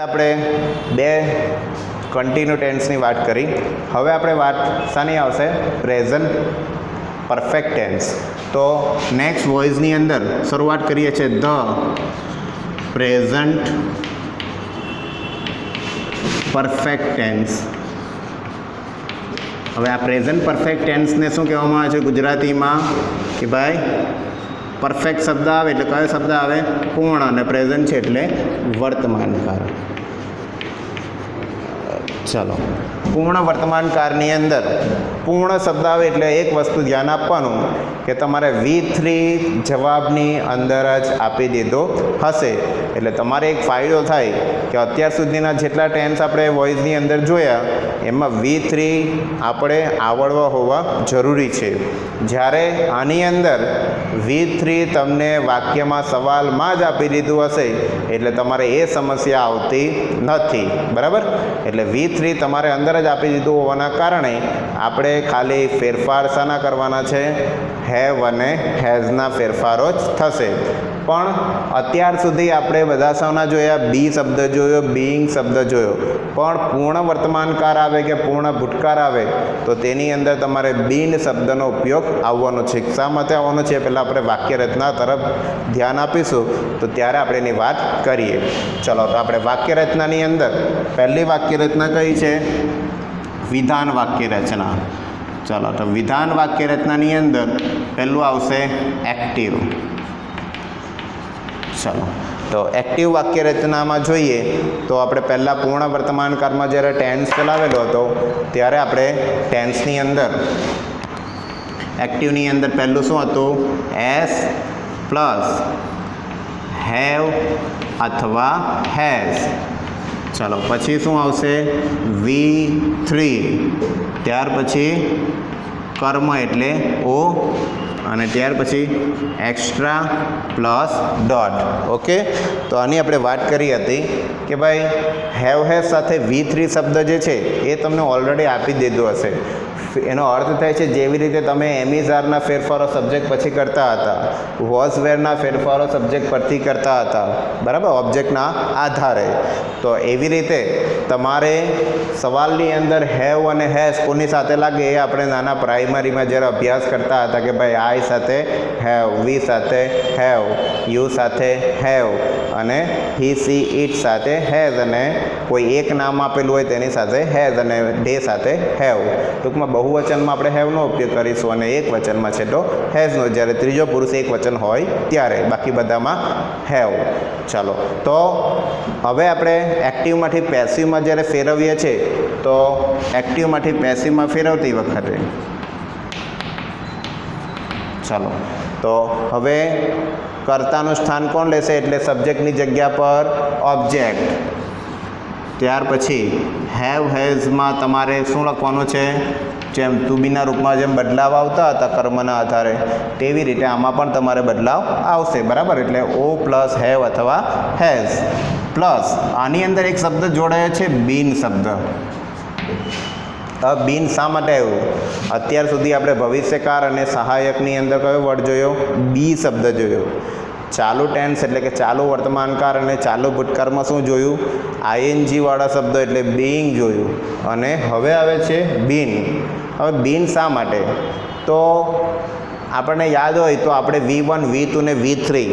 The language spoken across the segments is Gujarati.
આપણે બે કન્ટિન્યુ ટેન્સની વાત કરી. હવે આપણે વાત શાની આવશે? Present perfect tense. તો નેક્સ્ટ વોઇસની અંદર શરૂઆત કરીએ છીએ ધ પ્રેઝન્ટ પરફેક્ટ ટેન્સ. હવે આ પ્રેઝન્ટ પરફેક્ટ ટેન્સને શું કહેવામાં આવે છે ગુજરાતીમાં? કે ભાઈ પરફેક્ટ શબ્દ આવે એટલે કયો શબ્દ આવે? પૂર્ણ. અને પ્રેઝન્ટ છે એટલે વર્તમાનકાળ. ચાલો, પૂર્ણ વર્તમાનકાળની અંદર પૂર્ણ શબ્દ આવે એટલે એક વસ્તુ ધ્યાન આપવાનું કે તમારે V3 જવાબની અંદર જ આપી દીધો હશે. એટલે તમારે એક ફાયદો થાય કે અત્યાર સુધીના જેટલા ટેન્સ આપણે વોઇસની અંદર જોયા એમાં V3 આપણે આવડવા હોવા જરૂરી છે. જ્યારે આની અંદર V3 તમને વાક્યમાં સવાલમાં જ આપી દીધું હશે એટલે તમારે એ સમસ્યા આવતી નથી. બરાબર? એટલે V3 તમારે અંદર જ આપી દીધું હોવાના કારણે આપણે ખાલી ફેરફાર શાના કરવાના છે? હેવ અને હેઝના ફેરફારો જ થશે. પણ અત્યાર સુધી આપણે બધા શાના જોયા? બી શબ્દ જોયો, બીઈંગ શબ્દ જોયો. પણ પૂર્ણ વર્તમાનકાળ આવે કે પૂર્ણ ભૂતકાળ આવે તો તેની અંદર તમારે બીન શબ્દનો ઉપયોગ આવવાનો છે. શા માટે આવવાનો છે? પહેલાં આપણે વાક્ય રચના તરફ ધ્યાન આપીશું તો ત્યારે આપણે એની વાત કરીએ. ચલો, તો આપણે વાક્ય રચનાની અંદર પહેલી વાક્ય રચના કઈ છે? વિધાન વાક્ય રચના. ચલો, તો વિધાન વાક્ય રચનાની અંદર પહેલું આવશે એક્ટિવ. ચલો, તો એક્ટિવ વાક્ય રચનામાં જોઈએ તો આપણે પહેલાં પૂર્ણ વર્તમાનકાળમાં જ્યારે ટેન્સ ચલાવેલો હતો ત્યારે આપણે ટેન્સની અંદર એક્ટિવની અંદર પહેલું શું હતું? એસ પ્લસ હેવ અથવા હેઝ. ચાલો, પછી શું આવશે? V3. ત્યાર પછી કર્મ એટલે O અને ત્યાર પછી એક્સ્ટ્રા પ્લસ ડોટ. ઓકે, તો આની આપણે વાત કરી હતી કે ભાઈ હેવ હેઝ સાથે V3 શબ્દ જે છે એ તમને ઓલરેડી આપી દીધું હશે. એનો અર્થ થાય છે જેવી રીતે તમે એમિઝારના ફેરફારો સબ્જેક્ટ પછી કરતા હતા, વોઝ વેરના ફેરફારો સબ્જેક્ટ પરથી કરતા હતા, બરાબર, ઓબ્જેક્ટના આધારે. તો એવી રીતે તમારે સવાલની અંદર હેવ અને હેઝ કોની સાથે લાગે એ આપણે નાના પ્રાઇમરીમાં જ્યારે અભ્યાસ કરતા હતા કે ભાઈ આઈ સાથે હેવ, વી સાથે હેવ, યુ સાથે હેવ અને હી સી ઇટ સાથે હેઝ અને કોઈ એક નામ આપેલું હોય તેની સાથે હેઝ અને ડે સાથે હેવ. ટૂંકમાં બહુવચનમાં આપણે હેવનો ઉપયોગ કરીશું અને એક વચનમાં છે તો હેઝનો, જ્યારે ત્રીજો પુરુષ એક વચન હોય ત્યારે. બાકી બધામાં હેવ. ચાલો, તો હવે આપણે એક્ટિવમાંથી પેસિવમાં જ્યારે ફેરવીએ છીએ તો એક્ટિવમાંથી પેસિવમાં ફેરવતી વખતે ચાલો, તો હવે કર્તાનું સ્થાન કોણ લેશે? એટલે સબ્જેક્ટની જગ્યા પર ઓબ્જેક્ટ. ત્યાર પછી હેવ હેઝમાં તમારે શું લખવાનું છે? જેમ ટુ બીના રૂપમાં જેમ બદલાવ આવતા હતા કર્મના આધારે તેવી રીતે આમાં પણ તમારે બદલાવ આવશે. બરાબર? એટલે O પ્લસ હેવ અથવા હેઝ પ્લસ આની અંદર એક શબ્દ જોડાયો છે બીન શબ્દ. બીન શા માટે આવ્યું? અત્યાર સુધી આપણે ભવિષ્યકાળ અને સહાયકની અંદર કયો વર્ડ જોયો? બી શબ્દ જોયો. ચાલુ ટેન્સ એટલે કે ચાલુ વર્તમાનકાળ અને ચાલુ ભૂતકાળમાં શું જોયું? ING વાળા શબ્દો એટલે બીઈંગ જોયું. અને હવે આવે છે બીન. હવે બીન શા માટે? તો આપણને યાદ હોય તો આપણે V1, V2 ને V3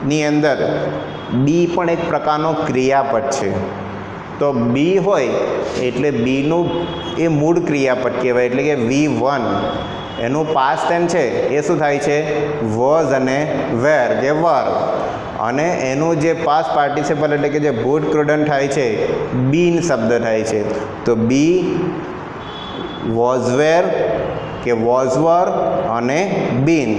ની અંદર બી પણ એક પ્રકારનો ક્રિયાપદ છે. તો બી હોય એટલે બીનું એ મૂળ ક્રિયાપદ કહેવાય. એટલે કે V1 એનું પાસ્ટ ટેન્સ છે એ શું થાય છે? વોઝ અને વેર કે વર. અને એનું જે પાસ્ટ પાર્ટિસિપલ એટલે કે જે ભૂતકૃદંત થાય છે બીન શબ્દ થાય છે. તો બી વોઝ વેર કે વોઝ વર અને બીન.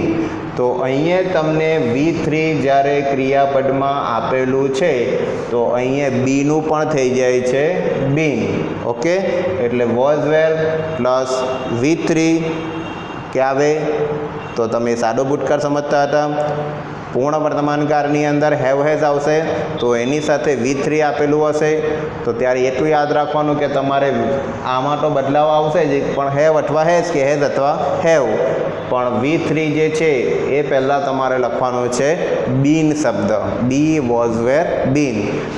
તો અહીંયા તમને V3 જ્યારે ક્રિયાપદમાં આપેલું છે તો અહીંયા બીનું પણ થઈ જાય છે બીન. ઓકે, એટલે વોઝ વેર પ્લસ V3 કે આવે તો તમે સાદો ભૂતકાળ સમજતા હતા. પૂર્ણ વર્તમાનકાળની અંદર હેવ હેઝ આવશે તો એની સાથે V3 આપેલું હશે તો ત્યારે એટલું યાદ રાખવાનું કે તમારે આમાં તો બદલાવ આવશે જ પણ હેવ અથવા હેઝ કે હેઝ અથવા હેવ પણ V3 જે છે એ પહેલાં તમારે લખવાનું છે બીન શબ્દ બી વોઝ વેર બીન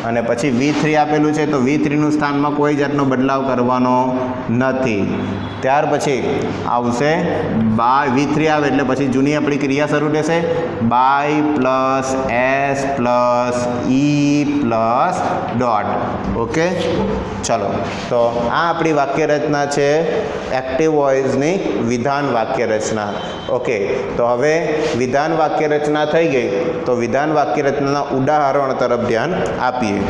અને પછી V3 આપેલું છે તો V3નું સ્થાનમાં કોઈ જાતનો બદલાવ કરવાનો નથી. ત્યાર પછી આવશે બાય V3 આવે એટલે પછી જૂની આપણી ક્રિયા શરૂ થશે by plus S plus E plus dot. Okay ચલો તો આ આપણી વાક્ય રચના છે એક્ટિવ વોઇસની વિધાન વાક્ય રચના. ઓકે તો હવે વિધાન વાક્ય રચના થઈ ગઈ તો વિધાન વાક્ય રચનાના ઉદાહરણ તરફ ધ્યાન આપીએ.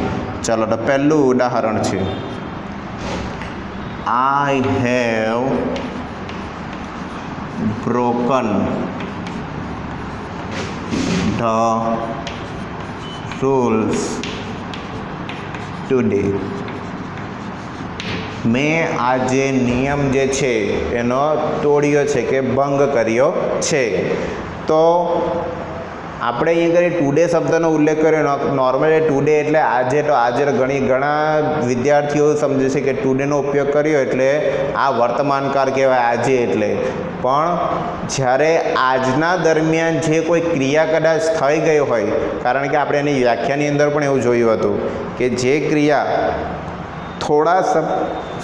ચાલો તો પહેલું ઉદાહરણ છે I have broken the rules today. મેં આજે નિયમ જે છે એનો તોડ્યો છે કે ભંગ કર્યો છે. તો આપણે અહીં કરી ટુડે શબ્દનો ઉલ્લેખ કર્યો. નોર્મલી ટુડે એટલે આજે તો આજે ઘણા વિદ્યાર્થીઓ સમજે છે કે ટુડેનો ઉપયોગ કર્યો એટલે આ વર્તમાનકાળ કહેવાય આજે એટલે. પણ જ્યારે આજના દરમિયાન જે કોઈ ક્રિયા કદાચ થઈ ગઈ હોય કારણ કે આપણે એની વ્યાખ્યાની અંદર પણ એવું જોયું હતું કે જે ક્રિયા થોડા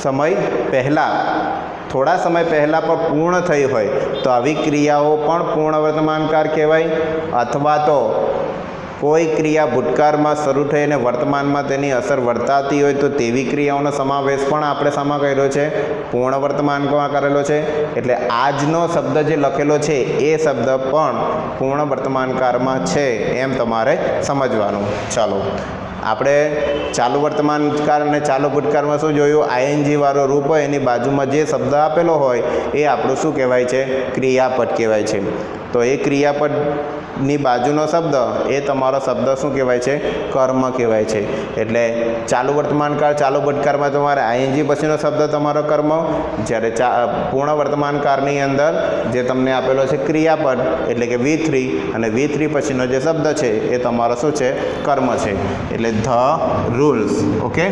સમય પહેલાં પણ પૂર્ણ થઈ હોય તો આવી ક્રિયાઓ પણ પૂર્ણ વર્તમાનકાળ કહેવાય. અથવા તો કોઈ ક્રિયા ભૂતકાળમાં શરૂ થઈને વર્તમાનમાં તેની અસર વર્તાતી હોય તો તેવી ક્રિયાઓનો સમાવેશ પણ આપણે શામાં કર્યો છે પૂર્ણ વર્તમાનમાં કરેલો છે. એટલે આજનો શબ્દ જે લખેલો છે એ શબ્દ પણ પૂર્ણ વર્તમાનકાળમાં છે એમ તમારે સમજવાનું. ચાલો આપણે ચાલુ વર્તમાનકાળ અને ચાલુ ભૂતકાળમાં શું જોયું આઈએનજી વાળો રૂપ હોય એની બાજુમાં જે શબ્દ આપેલો હોય એ આપણું શું કહેવાય છે ક્રિયાપદ કહેવાય છે. તો એ ક્રિયાપદની બાજુનો શબ્દ એ તમારો શબ્દ શું કહેવાય છે કર્મ કહેવાય છે. એટલે ચાલુ વર્તમાનકાળ ચાલુ ભૂતકાળમાં તમારે આઈએનજી પછીનો શબ્દ તમારો કર્મ જ્યારે પૂર્ણ વર્તમાનકાળની અંદર જે તમને આપેલો છે ક્રિયાપદ એટલે કે V3 અને V3 પછીનો જે શબ્દ છે એ તમારો શું છે કર્મ છે. એટલે ધ રૂલ્સ. ઓકે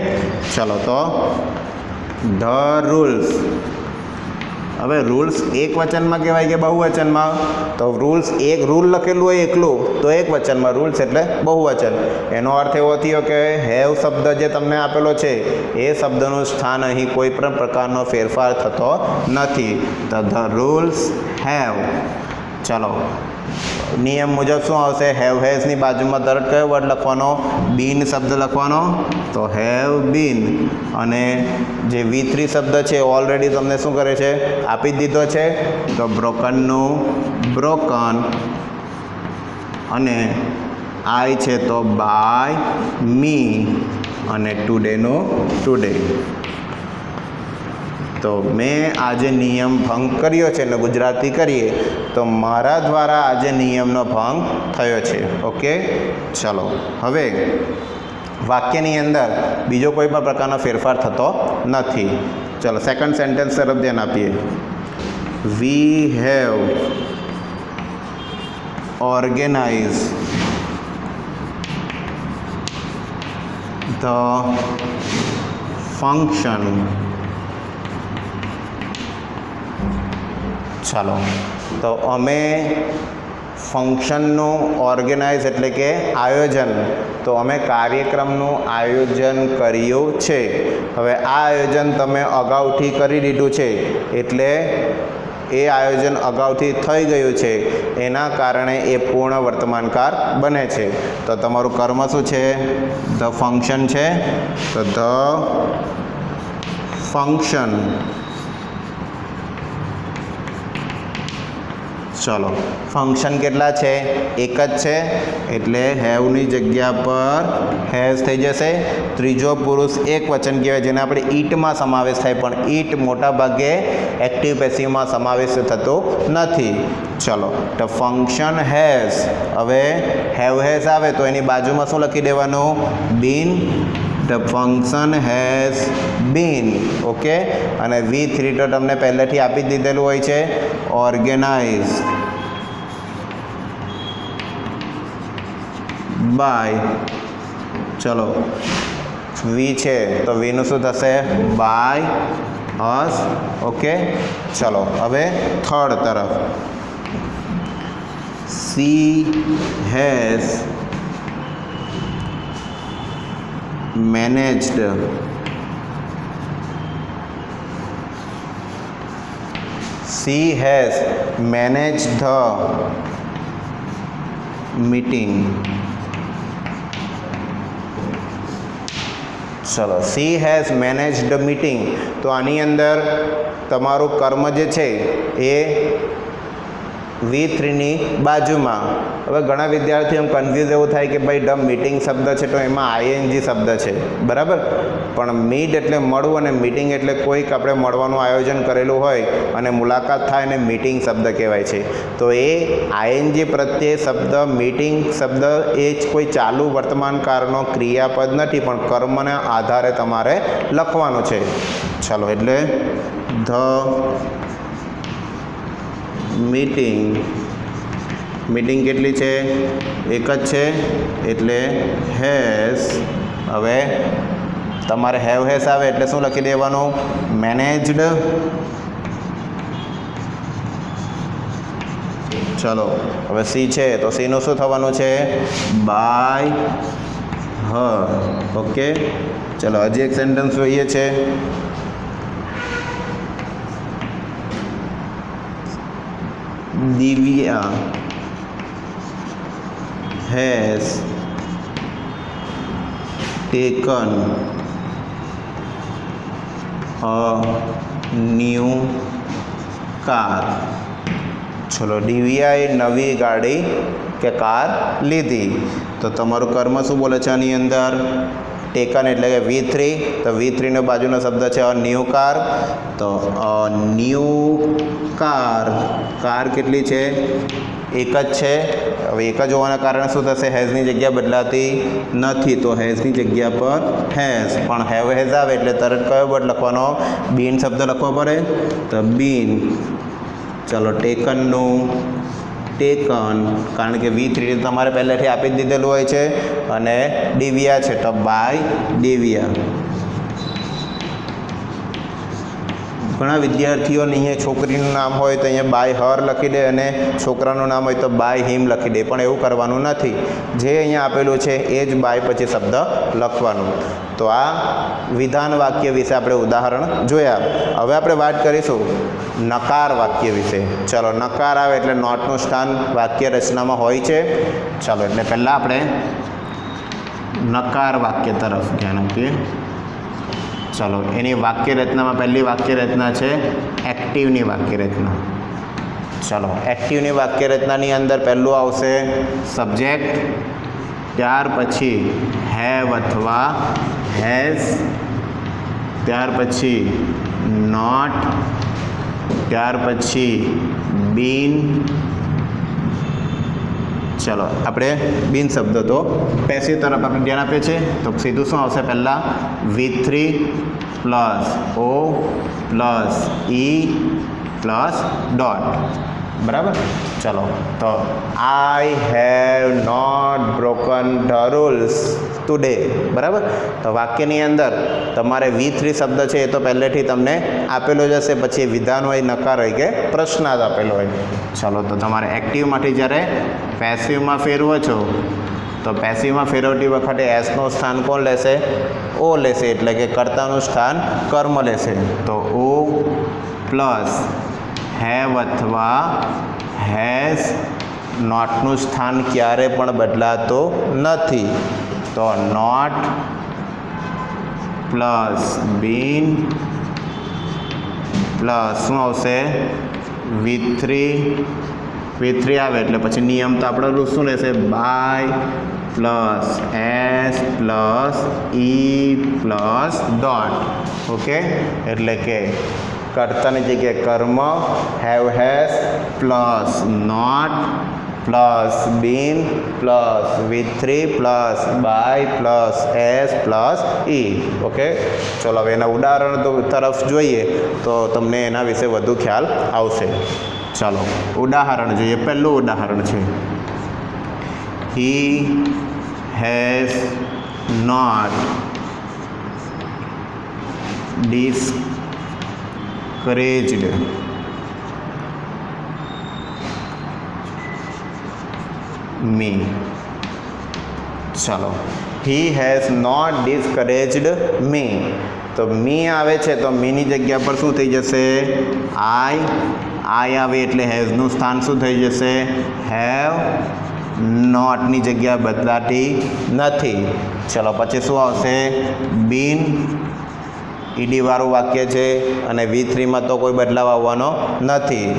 ચલો તો ધ રૂલ્સ. હવે રૂલ્સ એક વચનમાં કહેવાય કે બહુવચનમાં? તો રૂલ્સ એક રૂલ લખેલું હોય એકલું તો એક વચનમાં રૂલ્સ એટલે બહુવચન. એનો અર્થ એવો થયો કે હેવ શબ્દ જે તમને આપેલો છે એ શબ્દનું સ્થાન અહીં કોઈ પણ પ્રકારનો ફેરફાર થતો નથી. તો ધ રૂલ્સ હેવ. ચલો નિયમ મુજબ શું આવશે હેવ હેઝની બાજુમાં તરત કયો વર્ડ લખવાનો બીન શબ્દ લખવાનો તો હેવ બીન. અને જે V3 શબ્દ છે ઓલરેડી તમને શું કરે છે આપી જ દીધો છે તો બ્રોકનનું બ્રોકન અને આઈ છે તો બાય મી અને ટુડેનું ટુડે. તો મેં આજે નિયમ ભંગ કર્યો છે ને ગુજરાતી કરીએ તો મારા દ્વારા આજે નિયમનો ભંગ થયો છે. ઓકે ચલો હવે વાક્યની અંદર બીજો કોઈ પણ પ્રકારનો ફેરફાર થતો નથી. ચલો સેકન્ડ સેન્ટેન્સ તરફ ધ્યાન આપીએ. We have organize the function. ચાલો તો અમે ફંક્શનનું ઓર્ગેનાઇઝ એટલે કે આયોજન તો અમે કાર્યક્રમનું આયોજન કર્યું છે. હવે આ આયોજન તમે અગાઉથી કરી દીધું છે એટલે એ આયોજન અગાઉથી થઈ ગયું છે એના કારણે એ પૂર્ણ વર્તમાનકાળ બને છે. તો તમારું કર્મ શું છે ધ ફંક્શન છે તો ધ ફંક્શન. ચલો ફંક્શન કેટલા છે એક જ છે એટલે હેવની જગ્યા પર હેઝ થઈ જશે. ત્રીજો પુરુષ એક વચન કહેવાય જેને આપણે ઈટમાં સમાવેશ થાય પણ ઈટ મોટા ભાગે એક્ટિવ પેસિવમાં સમાવેશ થતો નથી. ચલો તો ફંક્શન હેઝ. હવે હેવ હેઝ આવે તો એની બાજુમાં શું લખી દેવાનું been. The function has been. Okay અને V3 તો તમને પહેલેથી આપી જ દીધેલું હોય છે ઓર્ગેનાઇઝ. બાય, ચલો વી છે તો વીનું શું થશે? By us. ઓકે, ચલો હવે થર્ડ તરફ. She has managed She has managed the meeting. ચલો, she has managed the meeting. તો આની અંદર તમારું કર્મ જે છે એ V3ની બાજુમાં. હવે ઘણા વિદ્યાર્થીઓ કન્ફ્યુઝ એવું થાય કે ભાઈ ધ મીટિંગ શબ્દ છે તો એમાં ING શબ્દ છે, બરાબર, પણ મીટ એટલે મળવું અને મીટિંગ એટલે કોઈક આપણે મળવાનું આયોજન કરેલું હોય અને મુલાકાત થાય અને મીટિંગ શબ્દ કહેવાય છે. તો એ ING પ્રત્યે શબ્દ મીટિંગ શબ્દ એ જ કોઈ ચાલુ વર્તમાન કાળનો ક્રિયાપદ નથી, પણ કર્મના આધારે તમારે લખવાનું છે. ચાલો, એટલે ધ મીટિંગ કેટલી છે? એક જ છે, એટલે હેઝ. હવે તમારે હેઝ આવે એટલે શું લખી દેવાનું? મેનેજ્ડ. ચલો, હવે સી છે તો સીનું શું થવાનું છે? By her. ઓકે, ચલો હજી એક સેન્ટેન્સ જોઈએ છે. Divya has taken a new car. ચલો, દિવ્યાએ નવી ગાડી કે કાર લીધી. તો તમારું કર્મ શું બોલે છે આની અંદર? ટેકન એટલે કે V3. તો V3નો બાજુનો શબ્દ છે અ ન્યૂ કાર. તો અ ન્યૂ કાર, કાર કેટલી છે? એક જ છે. હવે એક જ હોવાના કારણે શું થશે? હેઝની જગ્યા બદલાતી નથી, તો હેઝની જગ્યા પર હેઝ. પણ હેઝ આવે એટલે તરત કયો વર્ડ લખવાનો? બીન શબ્દ લખવો પડે. તો બીન. ચલો, ટેકનનું ટેકન, કારણ કે V3 તમારે પહેલેથી આપી જ દીધેલું હોય છે, અને દિવ્યા છે તો બાય દિવ્યા. ઘણા વિદ્યાર્થીઓને અહીંયા છોકરીનું નામ હોય તો અહીંયા બાય હર લખી દે અને છોકરાનું નામ હોય તો બાય હિમ લખી દે, પણ એવું કરવાનું નથી. જે અહીંયા આપેલું છે એ જ બાય પછી શબ્દ લખવાનું. તો આ વિધાન વાક્ય વિશે આપણે ઉદાહરણ જોયા. હવે આપણે વાત કરીશું નકાર વાક્ય વિશે. ચલો, નકાર આવે એટલે નોટનું સ્થાન વાક્ય રચનામાં હોય છે. ચલો, એટલે પહેલાં આપણે નકાર વાક્ય તરફ ધ્યાન આપીએ. ચલો, એની વાક્ય રચનામાં પહેલી વાક્ય રચના છે એક્ટિવની વાક્ય રચના. ચલો, એક્ટિવની વાક્ય રચનાની અંદર પહેલું આવશે સબ્જેક્ટ, ત્યાર પછી હેવ અથવા હેઝ, ત્યાર પછી નોટ, ત્યાર પછી બીન. ચલો, આપણે બીન શબ્દ તો પેસિવ તરફ આપણે ધ્યાન આપીએ છીએ. તો સીધું શું આવશે? પહેલાં V3 plus O plus E plus dot. બરાબર. ચલો, તો I have not broken the rules today. બરાબર. તો વાક્યની અંદર તમારે V3 શબ્દ છે એ તો પહેલેથી તમને આપેલો જ હશે, પછી વિધાન હોય, નકાર હોય કે પ્રશ્નાર્થ આપેલો હોય. ચલો, તો તમારે એક્ટિવમાંથી જ્યારે પેસિવમાં ફેરવો છો તો પેસિવમાં ફેરવતી વખતે એસનું સ્થાન કોણ લેશે? ઓ લેશે, એટલે કે કર્તાનું સ્થાન કર્મ લેશે. તો ઓ પ્લસ હેવ અથવા હેઝ, નોટનું સ્થાન ક્યારે પણ બદલાતો નથી. તો નોટ પ્લસ બીન પ્લસ શું આવશે? V3 આવે એટલે પછી નિયમ તો આપણો શું રહેશે? By plus S plus E plus dot. Okay, એટલે કે કર્તાની જગ્યાએ કર્મ, have has plus not plus been plus V3 plus by plus S plus E. Okay, ચલો હવે એના ઉદાહરણ તરફ જોઈએ તો તમને એના વિશે વધુ ખ્યાલ આવશે. ચાલો, ઉદાહરણ જોઈએ. પહેલું ઉદાહરણ છે હી has not discouraged me. ચલો, he has not discouraged me. તો મી આવે છે તો મીની જગ્યા પર શું થઈ જશે? આઈ આવે એટલે હેઝનું સ્થાન શું થઈ જશે? હેવ. નોટની જગ્યા બદલાતી નથી. ચલો પછી શું આવશે? બીન. ઈડીવાળું વાક્ય છે અને V3માં તો કોઈ બદલાવ આવવાનો નથી,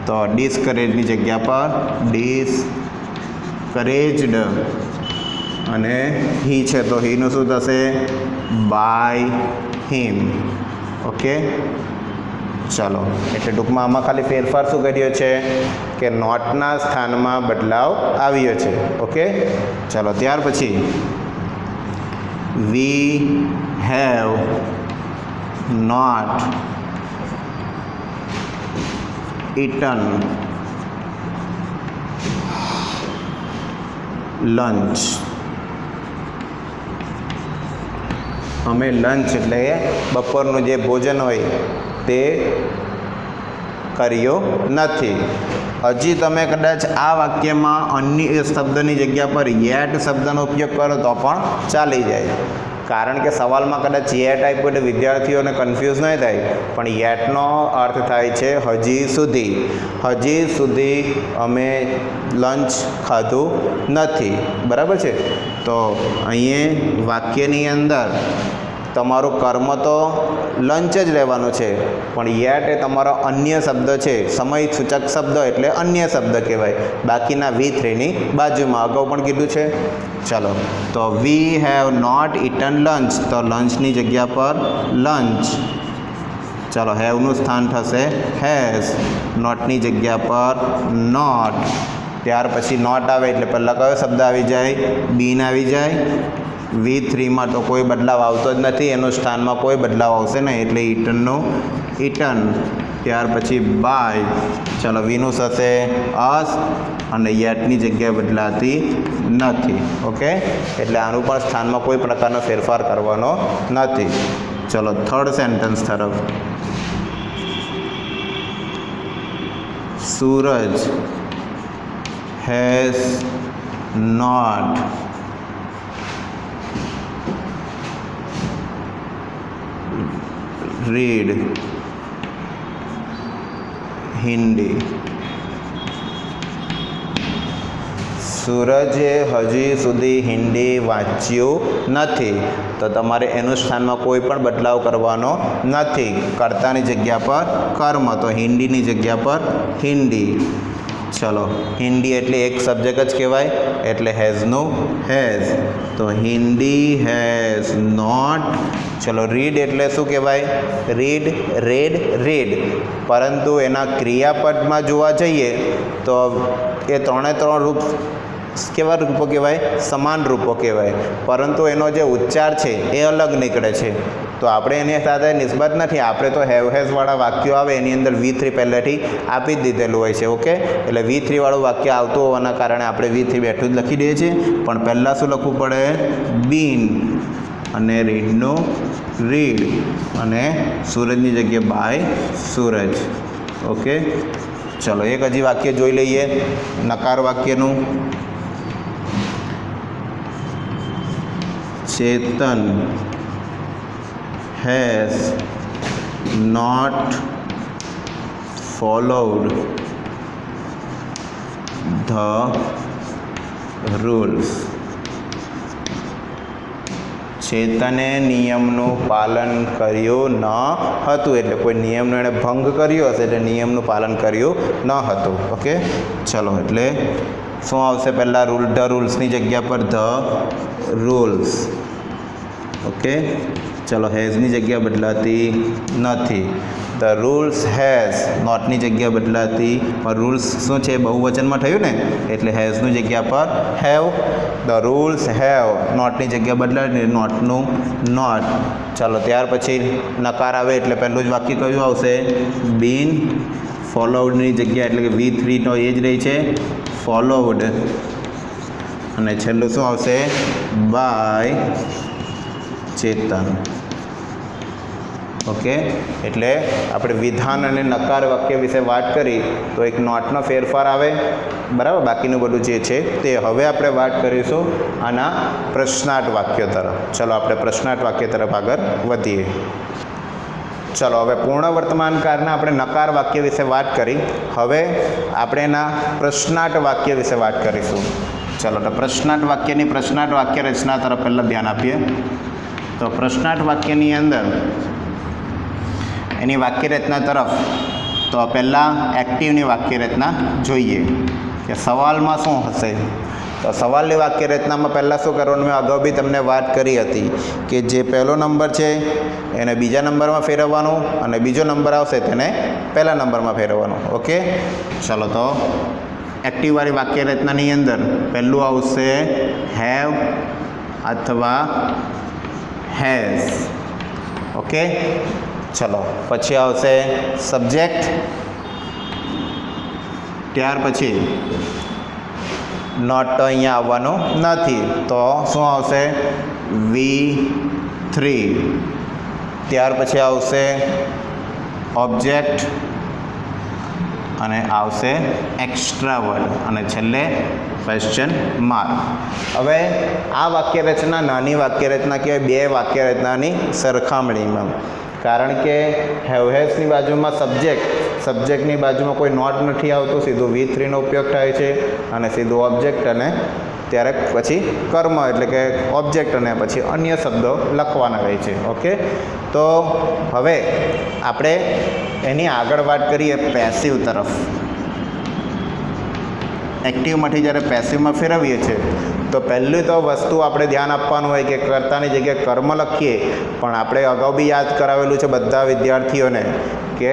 તો ડિસ્કરેજની જગ્યા પર ડિસ્કરેજ્ડ અને હી છે તો હીનું શું થશે? By him. ઓકે, ચલો એટલે ટૂંકમાં આમાં ખાલી ફેરફાર શું કર્યો છે કે નોટના સ્થાનમાં બદલાવ આવ્યો છે. ઓકે, ચલો ત્યાર પછી we have not eaten lunch. અમે લંચ એટલે બપોરનું જે ભોજન હોય તે કર્યો નથી. હજી તમે કદાચ આ વાક્યમાં અન્ય શબ્દની જગ્યા પર યેટ શબ્દનો ઉપયોગ કરો તો પણ ચાલી જાય, કારણ કે સવાલમાં કદાચ યેટ આપ્યું એટલે વિદ્યાર્થીઓને કન્ફ્યુઝ નહીં થાય, પણ યેટનો અર્થ થાય છે હજી સુધી. હજી સુધી અમે લંચ ખાધું નથી. બરાબર છે? તો અહીંયા વાક્યની અંદર તમારું કર્મ તો લંચ જ રહેવાનું છે, પણ યેટ એ તમારો અન્ય શબ્દ છે, સમય સૂચક શબ્દ એટલે અન્ય શબ્દ કહેવાય, બાકીના V3ની બાજુમાં. અગાઉ પણ કીધું છે. ચાલો, તો we have not eaten lunch, તો લંચની જગ્યા પર લંચ. ચાલો, હેવનું સ્થાન થશે હેઝ, નોટની જગ્યા પર નોટ. ત્યાર પછી નોટ આવે એટલે પહેલાં કયો શબ્દ આવી જાય? બીન આવી જાય. V3માં તો કોઈ બદલાવ આવતો જ નથી, એનું સ્થાનમાં કોઈ બદલાવ આવશે નહીં એટલે ઇટનનું ઇટન. ત્યાર પછી બાય. ચાલો, વીનું થશે અસ અને યેટની જગ્યાએ બદલાતી નથી. ઓકે, એટલે આનું પણ સ્થાનમાં કોઈ પ્રકારનો ફેરફાર કરવાનો નથી. ચલો થર્ડ સેન્ટેન્સ તરફ. સૂરજ હેઝ નોટ read હિન્દી. સૂરજે હજી સુધી હિન્દી વાંચ્યું નથી, તો તમારે એનું સ્થાનમાં કોઈ પણ બદલાવ કરવાનો નથી. કર્તાની જગ્યા પર કર્મ, તો હિન્દીની જગ્યા પર હિન્દી. ચલો, હિન્દી એટલે એક સબ્જેક્ટ જ કહેવાય એટલે હેઝનું હેઝ, તો હિન્દી હેઝ નોટ. ચલો, રીડ એટલે શું કહેવાય? Read, red, read. પરંતુ એના ક્રિયાપદમાં જોવા જઈએ તો એ ત્રણે ત્રણ રૂપ કેવા રૂપો કહેવાય? સમાન રૂપો કહેવાય, પરંતુ એનો જે ઉચ્ચાર છે એ અલગ નીકળે છે. તો આપણે એની સાથે નિસ્બત નથી, આપણે તો હેવ હેઝવાળા વાક્યો આવે એની અંદર V3 પહેલેથી આપી જ દીધેલું હોય છે. ઓકે, એટલે V3 વાળું વાક્ય આવતું હોવાના કારણે આપણે V3 બેઠું જ લખી દઈએ છીએ, પણ પહેલાં શું લખવું પડે? બીન અને રીડનું રીડ અને સૂરજની જગ્યાએ બાય સૂરજ. ઓકે, ચલો એક હજી વાક્ય જોઈ લઈએ, નકાર વાક્યનું. ચેતન has not followed the rules. ચેતને નિયમનું પાલન કર્યું ન હતું, એટલે કોઈ નિયમનો એણે ભંગ કર્યો હશે એટલે નિયમનું પાલન કર્યું ન હતું. ઓકે, ચલો એટલે શું આવશે? પહેલાં રૂલ, ધ રૂલ્સની જગ્યા પર ધ રૂલ્સ. ઓકે, ચલો હેઝની જગ્યા બદલાતી નથી. ધ રૂલ્સ હેઝ, નોટની જગ્યા બદલાતી, પણ રૂલ્સ શું છે? બહુવચનમાં થયું ને એટલે હેઝની જગ્યા પર હેવ. ધ રૂલ્સ હેવ, નોટની જગ્યા બદલાતી, નોટનું નોટ. ચાલો, ત્યાર પછી નકાર આવે એટલે પહેલું જ વાક્ય કયું આવશે? બીન. ફોલોવડની જગ્યા એટલે કે V3 તો એ જ રહી છે, ફોલોવડ. અને છેલ્લું શું આવશે? By Chetan. ઓકે, એટલે આપણે વિધાન અને નકાર વાક્ય વિશે વાત કરી તો એક નોટનો ફેરફાર આવે, બરાબર. બાકીનું બધું જે છે તે. હવે આપણે વાત કરીશું આના પ્રશ્નાર્થ વાક્ય તરફ. ચલો આપણે પ્રશ્નાર્થ વાક્ય તરફ આગળ વધીએ. ચલો હવે પૂર્ણ વર્તમાન કાળના આપણે નકાર વાક્ય વિશે વાત કરી. હવે આપણે એના પ્રશ્નાર્થ વાક્ય વિશે વાત કરીશું. ચલો તો પ્રશ્નાર્થ વાક્યની પ્રશ્નાર્થ વાક્ય રચના તરફ પહેલાં ધ્યાન આપીએ. તો પ્રશ્નાર્થ વાક્યની અંદર એની વાક્ય રચના તરફ તો પહેલાં એક્ટિવની વાક્ય રચના જોઈએ કે સવાલમાં શું હશે. તો સવાલની વાક્ય રચનામાં પહેલાં શું કરવાનું, મેં અગાઉ બી તમને વાત કરી હતી કે જે પહેલો નંબર છે એને બીજા નંબરમાં ફેરવવાનો અને બીજો નંબર આવશે તેને પહેલા નંબરમાં ફેરવવાનો. ઓકે, ચલો તો એક્ટિવવાળી વાક્ય રચનાની અંદર પહેલું આવશે હેવ અથવા હેઝ. ઓકે, ચલો પછી આવશે સબ્જેક્ટ, ત્યાર પછી નોટ તો અહીંયા આવવાનું નથી તો શું આવશે? V3. ત્યાર પછી આવશે ઓબ્જેક્ટ અને આવશે એક્સ્ટ્રા વર્ડ અને છેલ્લે ક્વેશ્ચન માર્ક. હવે આ વાક્ય રચના નાની વાક્ય રચના કહેવાય બે વાક્ય રચનાની સરખામણીમાં, કારણ કે હેવ હેઝની બાજુમાં સબ્જેક્ટની બાજુમાં કોઈ નોટ નથી આવતું, સીધું V3નો ઉપયોગ થાય છે અને સીધું ઓબ્જેક્ટ અને ત્યારે પછી કર્મ એટલે કે ઓબ્જેક્ટ અને પછી અન્ય શબ્દો લખવાના રહે છે. ઓકે, તો હવે આપણે એની આગળ વાત કરીએ પેસિવ તરફ. એક્ટિવમાંથી જ્યારે પેસિવમાં ફેરવીએ છીએ તો પહેલી તો વસ્તુ આપણે ધ્યાન આપવાનું હોય કે કર્તાની જગ્યાએ કર્મ લખીએ, પણ આપણે અગાઉ બી યાદ કરાવેલું છે બધા વિદ્યાર્થીઓને કે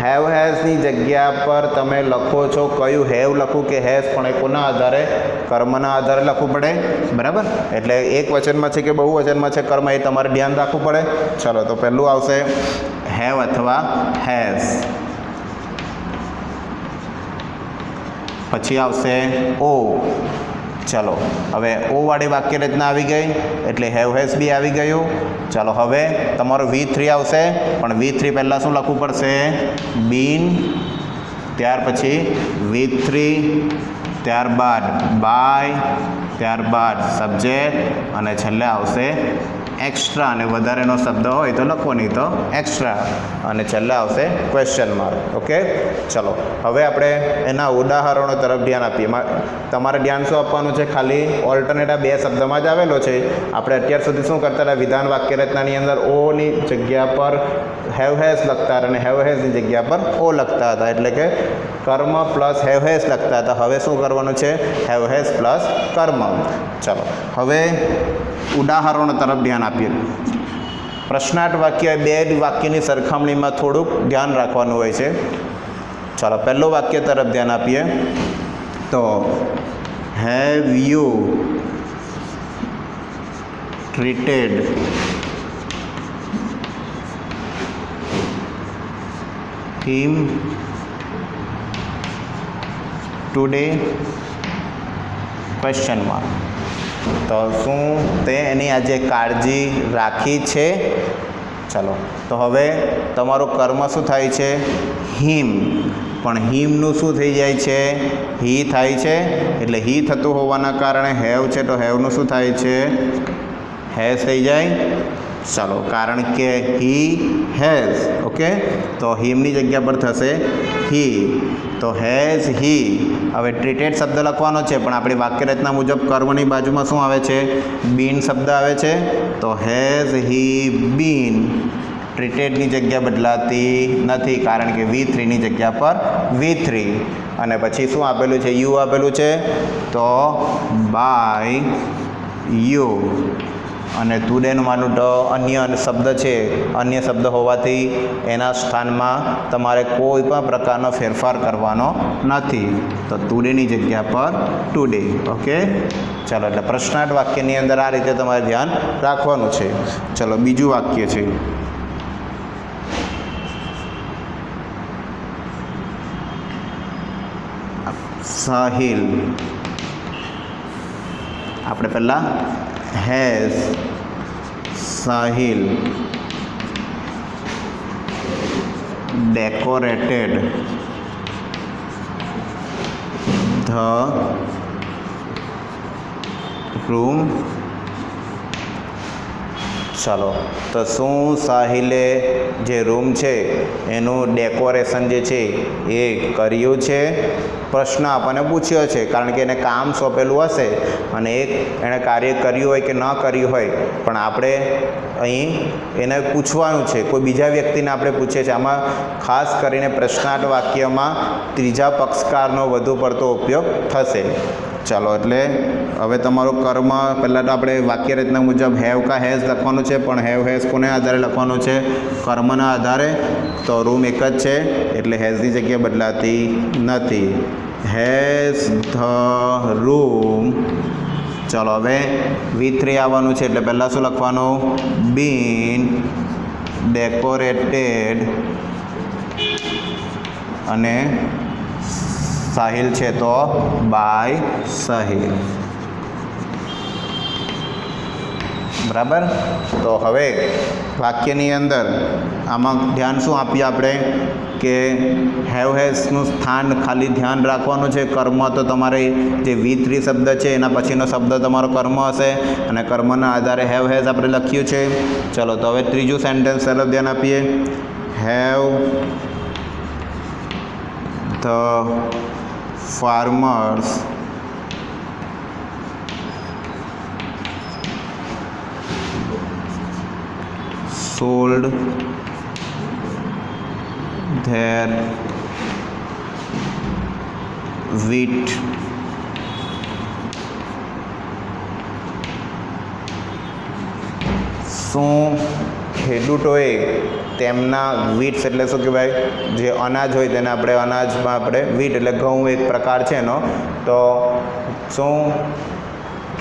હેવ હેઝની જગ્યા પર તમે લખો છો કયું હેવ લખવું કે હેઝ, પણ એ કોના આધારે? કર્મના આધારે લખવું પડે, બરાબર. એટલે એક વચનમાં છે કે બહુ વચનમાં છે કર્મ, એ તમારે ધ્યાન રાખવું પડે. ચલો તો પહેલું આવશે હેવ અથવા હેઝ. પછી આવશે ઓ. ચલો હવે ઓ વાળી વાક્ય રચના આવી ગઈ એટલે હેવ હેઝ બી આવી ગયું. ચાલો હવે તમારું V3 આવશે, પણ V3 પહેલાં શું લખવું પડશે? બીન, ત્યાર પછી V3, ત્યારબાદ બાય, ત્યારબાદ સબ્જેક્ટ અને છેલ્લે આવશે એક્સ્ટ્રા, અને વધારેનો શબ્દ હોય તો લખવો, નહીં તો એક્સ્ટ્રા, અને છેલ્લે આવશે ક્વેશ્ચન માર્ક. ઓકે, ચલો હવે આપણે એના ઉદાહરણો તરફ ધ્યાન આપીએ. તમારે ધ્યાન શું આપવાનું છે? ખાલી ઓલ્ટરનેટ આ બે શબ્દમાં જ આવેલો છે. આપણે અત્યાર સુધી શું કરતા હતા? વિધાન વાક્ય રચનાની અંદર ઓની જગ્યા પર હેવ હેઝ લખતા હતા અને હેવ હેઝની જગ્યા પર ઓ લખતા હતા, એટલે કે કર્મ પ્લસ હેવ હેઝ લખતા હતા. હવે શું કરવાનું છે? હેવ હેઝ પ્લસ કર્મ. ચલો હવે ઉદાહરણો તરફ ધ્યાન આપીએ. પ્રશ્નાર્થ વાક્ય બે વાક્યની સરખામણીમાં થોડુંક ધ્યાન રાખવાનું હોય છે. ચાલો પહેલું વાક્ય તરફ ધ્યાન આપીએ. તો have you treated him today? Question mark. તો શું તે એની આજે કાળજી રાખી છે? ચાલો તો હવે તમારું કર્મ શું થાય છે? હિમ, પણ હિમનું શું થઈ જાય છે? હી થાય છે. એટલે હી થતું હોવાના કારણે હેવ છે તો હેવનું શું થાય છે? હેઝ થઈ જાય. ચાલો કારણ કે હી હેઝ. ઓકે, તો હિમની જગ્યા પર થશે હી, તો હેઝ હી. હવે ટ્રીટેડ શબ્દ લખવાનો છે, પણ આપણી વાક્ય રચના મુજબ કર્મની બાજુમાં શું આવે છે? બીન શબ્દ આવે છે. તો હેઝ હી બીન. ટ્રીટેડની જગ્યા બદલાતી નથી, કારણ કે V3ની જગ્યા પર V3. અને પછી શું આપેલું છે? યુ આપેલું છે, તો બાય યુ. અને ટુડેનું માનું તો અન્ય શબ્દ છે, અન્ય શબ્દ હોવાથી એના સ્થાનમાં તમારે કોઈ પણ પ્રકારનો ફેરફાર કરવાનો નથી, તો ટુડેની જગ્યા પર ટુડે. ઓકે, ચાલો એટલે પ્રશ્નાર્થ વાક્યની અંદર આ રીતે તમારે ધ્યાન રાખવાનું છે. ચલો બીજું વાક્ય છે સાહિલ. આપણે પહેલાં has Sahil decorated the room. ચાલો, તો શું સાહિલે જે રૂમ છે એનું ડેકોરેશન જે છે એ કર્યું છે? પ્રશ્ન આપણને પૂછ્યો છે, કારણ કે એને કામ સોંપેલું હશે અને એણે કાર્ય કર્યું હોય કે ન કર્યું હોય, પણ આપણે અહીં એને પૂછવાનું છે, કોઈ બીજા વ્યક્તિને આપણે પૂછીએ છીએ. આમાં ખાસ કરીને પ્રશ્નાર્થ વાક્યમાં ત્રીજા પક્ષકારનો વધુ પડતો ઉપયોગ થશે. ચાલો, એટલે હવે તમારું કર્મ પહેલાં તો આપણે વાક્ય રચના મુજબ હેવ કા હેઝ લખવાનું છે, પણ હેવ હેઝ કોને આધારે લખવાનું છે? કર્મના આધારે. તો રૂમ એક જ છે એટલે હેઝની જગ્યા બદલાતી નથી. Has the room. ચાલો, હવે V3 આવવાનું છે એટલે પહેલાં શું લખવાનું? બીન ડેકોરેટેડ અને સાહિલ છે તો બાય સાહિલ. બરાબર. તો હવે વાક્યની અંદર આમાં ધ્યાન શું આપીએ આપણે કે હેવ હેઝનું સ્થાન ખાલી ધ્યાન રાખવાનું છે. કર્મ તો તમારે જે V3 શબ્દ છે એના પછીનો શબ્દ તમારો કર્મ હશે અને કર્મના આધારે હેવ હેઝ આપણે લખ્યું છે. ચલો, તો હવે ત્રીજું સેન્ટેન્સ તરફ ધ્યાન આપીએ. Have the farmers sold their wheat શું ખેડૂતોએ તેમના વીટ્સ એટલે શું કહેવાય? જે અનાજ હોય તેને આપણે અનાજમાં આપણે વીટ એટલે ઘઉં એક પ્રકાર છે એનો. તો શું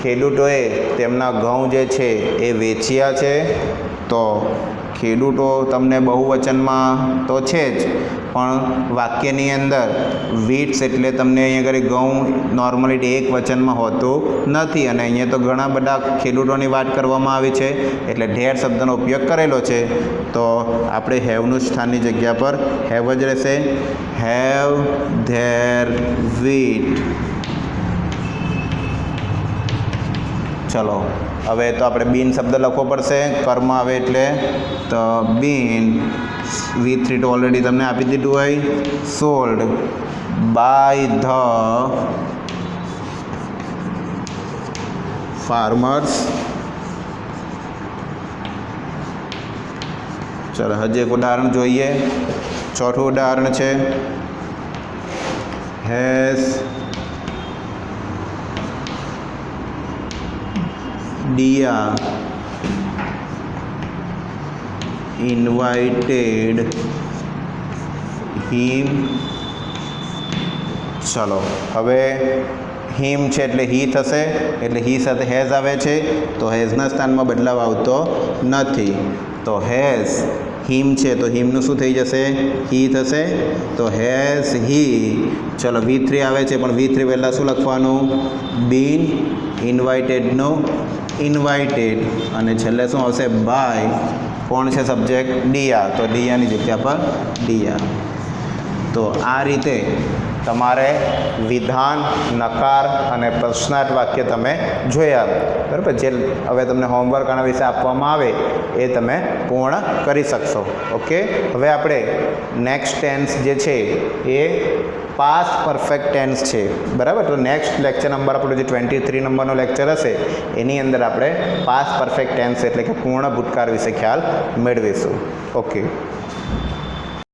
ખેડૂતોએ તેમના ઘઉં જે છે એ વેચ્યા છે? તો ખેડૂતો તમને બહુવચનમાં તો છે જ, પણ વાક્યની અંદર વીટ્સ એટલે તમને અહીંયા આગળ ઘઉં નોર્મલી એક વચનમાં હોતું નથી અને અહીંયા તો ઘણા બધા ખેડૂતોની વાત કરવામાં આવી છે એટલે ઢેર શબ્દનો ઉપયોગ કરેલો છે. તો આપણે હેવનું સ્થાનની જગ્યા પર હેવ જ રહેશે. હેવ ધેર વીટ. ચલો, હવે તો આપણે બીન શબ્દ લખવો પડશે. કર્મ આવે એટલે તો બીન. V3 તો ઓલરેડી તમને આપી દીધું હોય. Sold by the farmers. ચાલો, હજી એક ઉદાહરણ જોઈએ. ચોથું ઉદાહરણ છે હેઝ Dia invited him. ચલો, હવે હિમ છે એટલે હી થશે, એટલે હી સાથે હેઝ આવે છે તો હેઝના સ્થાનમાં બદલાવ આવતો નથી. તો હેઝ હિમ છે તો હિમનું શું થઈ જશે? હી થશે. તો હેઝ હી. ચલો, V3 આવે છે પણ V3 પહેલાં શું લખવાનું? બીન. ઇન્વાઇટેડનું ઇન્વાઇટેડ અને છેલ્લે શું આવશે? બાય. કોણ છે સબ્જેક્ટ? ડિયા. તો ડિયાની જગ્યા પર ડિયા. તો આ રીતે તમારે વિધાન, નકાર અને પ્રશ્નાર્થ વાક્ય તમે જોયા. બરાબર. જે હવે તમને હોમવર્ક આના વિશે આપવામાં આવે એ તમે પૂર્ણ કરી શકશો. ઓકે. હવે આપણે નેક્સ્ટ ટેન્સ જે છે એ પાસ્ટ પરફેક્ટ ટેન્સ છે. બરાબર. તો નેક્સ્ટ લેક્ચર નંબર આપણો જે 23 નંબરનો લેક્ચર હશે એની અંદર આપણે પાસ્ટ પરફેક્ટ ટેન્સ એટલે કે પૂર્ણ ભૂતકાળ વિશે ખ્યાલ મેળવીશું. ઓકે.